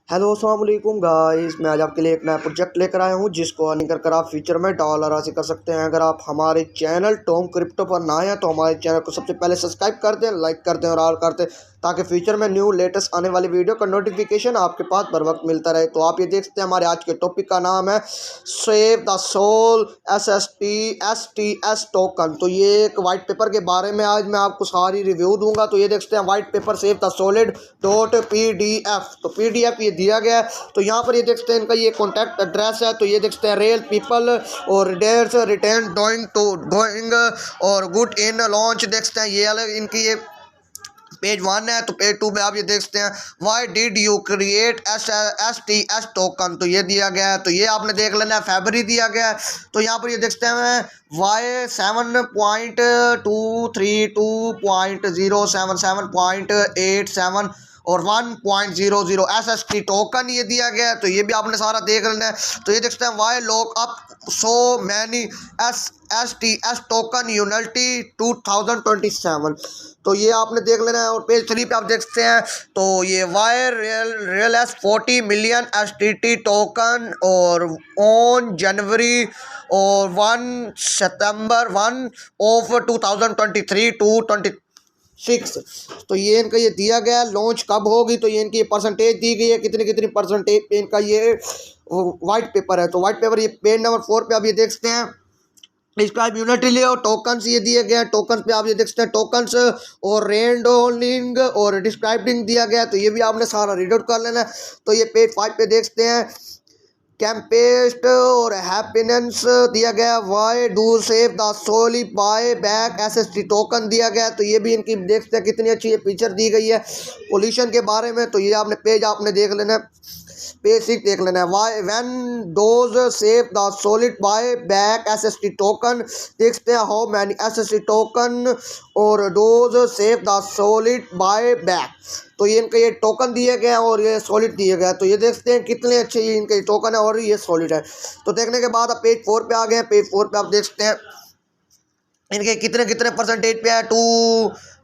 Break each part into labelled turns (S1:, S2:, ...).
S1: Hello अस्सलाम वालेकुम guys, मैं आज आपके लिए एक नया प्रोजेक्ट लेकर आया हूं जिसको अर्निंग कर आप फ्यूचर में डॉलर हासिल कर सकते हैं। अगर आप हमारे चैनल टॉम क्रिप्टो पर ना आए तो हमारे चैनल को सबसे पहले सब्सक्राइब कर दें, लाइक कर दें और ऑल कर दें ताकि फ्यूचर में न्यू लेटेस्ट आने वाली वीडियो का नोटिफिकेशन आपके पास बर वक्त मिलता रहे। तो आप ये देख सकते हैं हमारे आज के टॉपिक का नाम है save the soul SST token. तो ये एक वाइट पेपर के बारे में आज मैं आपको सारी रिव्यू दूंगा। तो ये देख सकते हैं white paper save the solid .pdf। तो PDF ये दिया गया है। तो यहाँ पर ये देख सकते हैं इनका ये कॉन्टैक्ट एड्रेस है। तो ये देख सकते हैं रियल पीपल और डेयर्स रिटर्न गोइंग और गुड इन लॉन्च। देख सकते हैं ये अलग इनकी ये पेज 1 है। तो पेज 2 पे आप ये देख सकते हैं why did you create STS token. तो ये दिया गया है। तो ये आपने देख लेना है, फरवरी दिया गया है। तो यहाँ पर ये देख सकते हैं वाई 7.232.077.87 और 1.00 SST टोकन ये दिया गया है। तो ये भी आपने सारा देख लेना है। तो ये देख सकते हैं why lock up so many STS token unity 2027। तो ये आपने देख लेना है। और पेज 3 पे आप देख सकते हैं तो ये why real S 40 million STT token और ऑन जनवरी और 1 सितंबर 1 ऑफ 2023 टू 26। तो ये इनका ये दिया गया है लॉन्च कब होगी। तो ये इनकी ये परसेंटेज दी गई है कितनी कितनी परसेंटेज पे इनका ये वाइट पेपर है। तो वाइट पेपर ये पेज नंबर 4 पे आप ये देख सकते हैं इसका यूनिटी ले और टोकन्स ये दिए गए हैं। टोकन्स पे आप ये देख सकते हैं टोकन्स और रेंडोलिंग और डिस्क्राइबिंग दिया गया है। तो ये भी आपने सारा रीड आउट कर लेना है। तो ये पेज 5 पे देख सकते हैं कैंपेस्ट और हैप्पीनेस दिया गया। Why do save the solely buy back SST token दिया गया। तो ये भी इनकी देख सकते हैं कितनी अच्छी ये पिक्चर दी गई है पोल्यूशन के बारे में। तो ये आपने पेज आपने देख लेना है, पेज 6 देख लेना है। Why when does save the solid buy back SST token. देख सकते हैं हाउ मैनी SST टोकन और does save the solid buy back. तो ये इनका ये टोकन दिए गए हैं और ये सॉलिड दिए गए हैं। तो ये देख सकते हैं कितने अच्छे ये इनके टोकन है और ये सॉलिड है। तो देखने के बाद आप पेज 4 पे आ गए हैं। पेज 4 पे आप देख सकते हैं इनके कितने कितने परसेंटेज पे है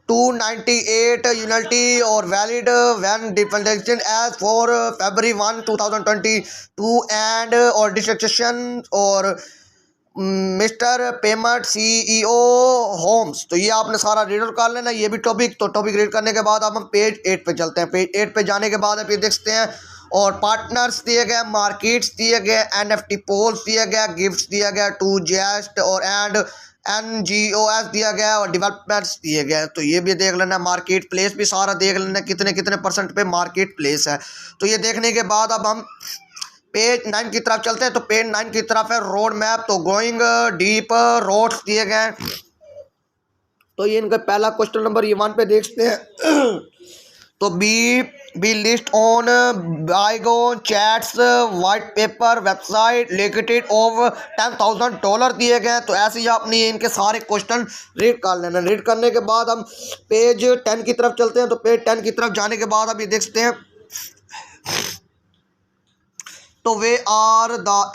S1: 298 यूनिटी और वैलिड व्हेन डिपेंडेंशन एज फॉर फरवरी 1 2022 एंड और डिस्ट्रक्शन और मिस्टर पेमेंट CEO होम्स। तो ये आपने सारा रीड आउट कर लेना ये भी टॉपिक। तो टॉपिक रीड करने के बाद अब हम पेज 8 पे चलते हैं। पेज 8 पे जाने के बाद आप ये देख सकते हैं और पार्टनर्स दिए गए, मार्केट्स दिए गए, NFT पोल्स दिया गया, गिफ्ट्स दिया गया, टू जेस्ट और एंड NGOS दिया गया और डेवलपमेंट्स दिए गए। तो ये भी देख लेना, मार्केट प्लेस भी सारा देख लेना कितने कितने परसेंट पे मार्केट प्लेस है। तो ये देखने के बाद अब हम पेज 9 की तरफ चलते हैं। तो पेज 9 की तरफ है रोड मैप। तो गोइंग डीप रोड्स दिए गए हैं। तो ये इनका पहला क्वेश्चन नंबर ये 1 पे देखते हैं तो B list on bygone chats white paper website located of $10,000 दिए गए हैं। तो ऐसे ही आपने इनके सारे क्वेश्चन रीड कर लेना। रीड करने के बाद हम पेज 10 की तरफ चलते हैं। तो पेज 10 की तरफ जाने के बाद आप ये देख सकते हैं तो we are the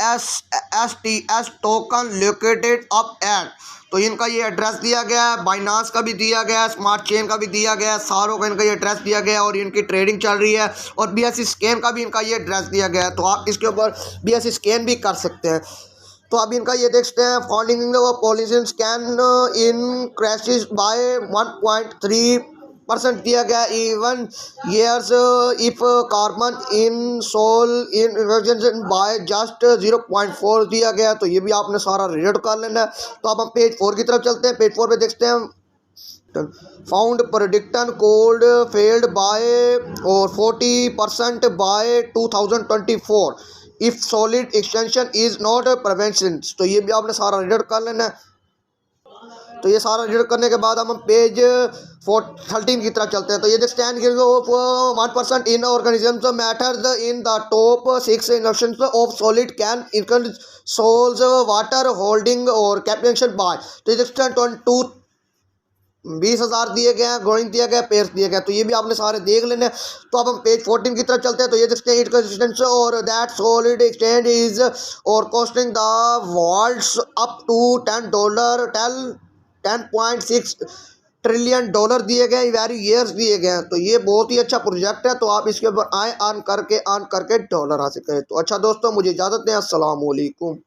S1: STS token located up at. तो इनका ये एड्रेस दिया गया है, बाइनांस का भी दिया गया है, स्मार्ट चेन का भी दिया गया है, सारों का इनका ये एड्रेस दिया गया है और इनकी ट्रेडिंग चल रही है। और BSC स्कैन का भी इनका ये एड्रेस दिया गया है। तो आप इसके ऊपर BSC स्कैन भी कर सकते हैं। तो अब इनका ये देखते हैं following policy scan in crashes by 1.3% दिया गया। Even years if carbon in soul in inversion by just 0.4 दिया गया। तो ये भी आपने सारा रीड कर लेना है। तो अब हम पेज 4 की तरफ चलते हैं। पेज 4 पे देखते हैं found prediction cold failed by और 40% by 2024 if solid extension is not prevention. तो ये भी आपने सारा रीड कर लेना है। तो ये सारा रीड करने के बाद हम पेज 13 की तरफ चलते हैं। तो ये देख stand 1% in organism matters in the top 6 इनर्शंस ऑफ सॉलिड कैन इनकन सोल्स वाटर होल्डिंग और कैप्टेंशन बाय। तो ये देख स्टैंड 20,000 दिए गए हैं, ग्रोइंग दिया गया, पेयर्स दिए गए। तो ये भी आपने सारे देख लेने। तो अब हम पेज 14 की तरफ चलते हैं। तो ये देखते हैं इट कंसिस्टेंस और दैट सॉलिड एक्सटेंड इज और costing the world's up to $10 10.6 trillion dollar दिए गए, वेरी ईयर्स दिए गए हैं। तो ये बहुत ही अच्छा प्रोजेक्ट है, तो आप इसके ऊपर आए, ऑन करके डॉलर हासिल करें। तो अच्छा दोस्तों, मुझे इजाज़त दें, अस्सलाम वालेकुम।